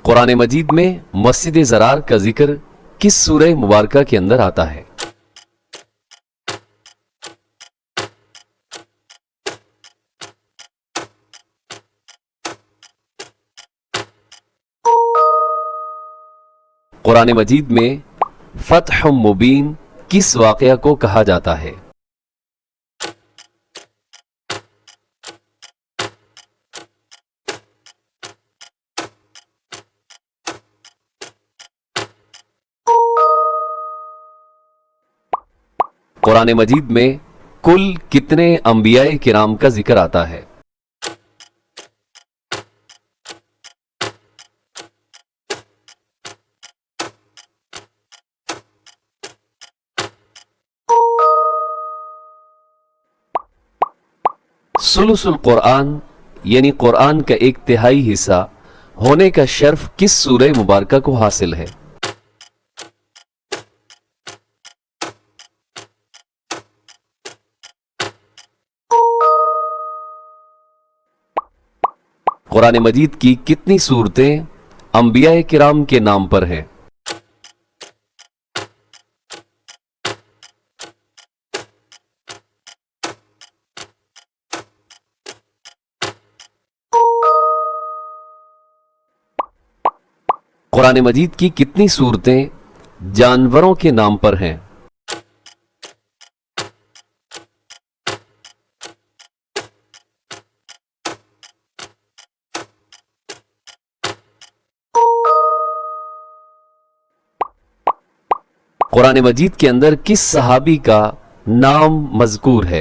कुरान मजीद में मस्जिद ज़रार का जिक्र किस सूरह मुबारका के अंदर आता है? कुरान मजीद में फतह मुबीन किस वाक़या को कहा जाता है? कुरान मजीद में कुल कितने अंबियाए किराम का जिक्र आता है? सुलुसुल कुरान यानी कुरान का एक तिहाई हिस्सा होने का शर्फ किस सूरह मुबारका को हासिल है? कुरान मजीद की कितनी सूरतें अंबियाए किराम के नाम पर हैं? कुरान मजीद की कितनी सूरतें जानवरों के नाम पर हैं? कुरान मजीद के अंदर किस सहाबी का नाम मज़कूर है?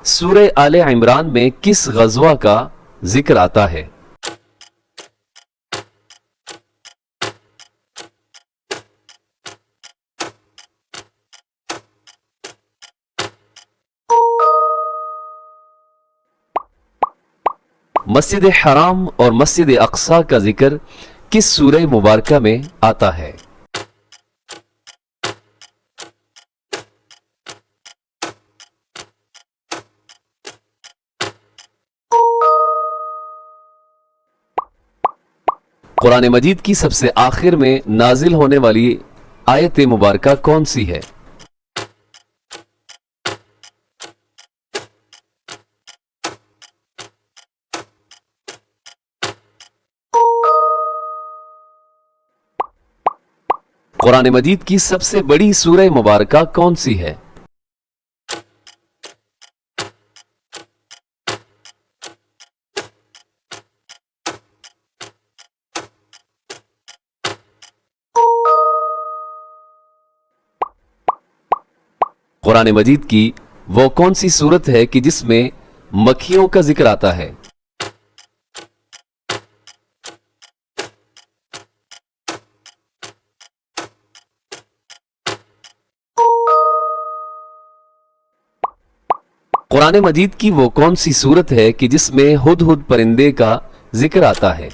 सूरह आले इमरान में किस ग़ज़वा का जिक्र आता है? मस्जिद हराम और मस्जिद अक्सा का जिक्र किस सूरह मुबारका में आता है? कुरान मजीद की सबसे आखिर में नाजिल होने वाली आयत मुबारका कौन सी है? कुरान मजीद की सबसे बड़ी सूरह मुबारका कौन सी है? कुरान मजीद की वो कौन सी सूरत है कि जिसमें मक्खियों का जिक्र आता है? कुरान मजीद की वो कौन सी सूरत है कि जिसमें हुदहुद परिंदे का जिक्र आता है?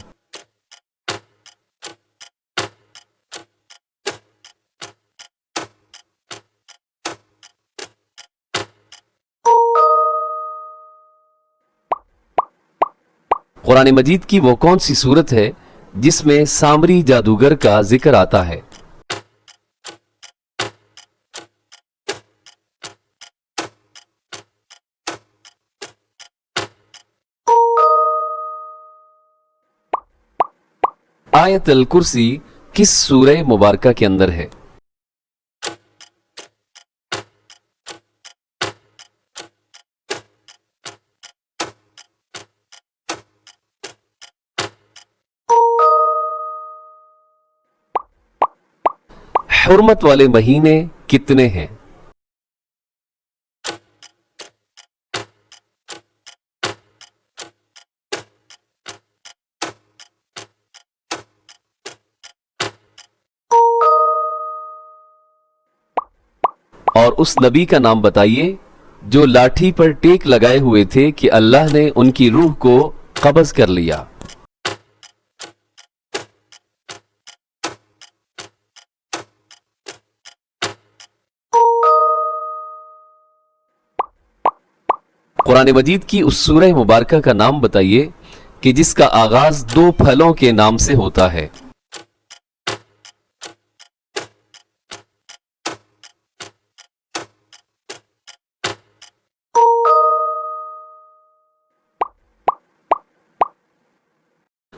कुरान मजीद की वो कौन सी सूरत है जिसमें सामरी जादूगर का जिक्र आता है? आयत अल कुर्सी किस सूरह मुबारका के अंदर है? हुर्मत वाले महीने कितने हैं? और उस नबी का नाम बताइए जो लाठी पर टेक लगाए हुए थे कि अल्लाह ने उनकी रूह को कब्ज़ कर लिया। قرآن مجید کی اس سورہ مبارکہ کا نام بتائیے کہ جس کا آغاز دو پھلوں کے نام سے ہوتا ہے۔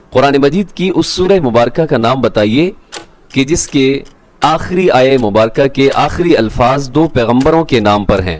قرآن مجید کی اس سورہ مبارکہ کا نام بتائیے کہ جس کے آخری آیہ مبارکہ کے آخری الفاظ دو پیغمبروں کے نام پر ہیں۔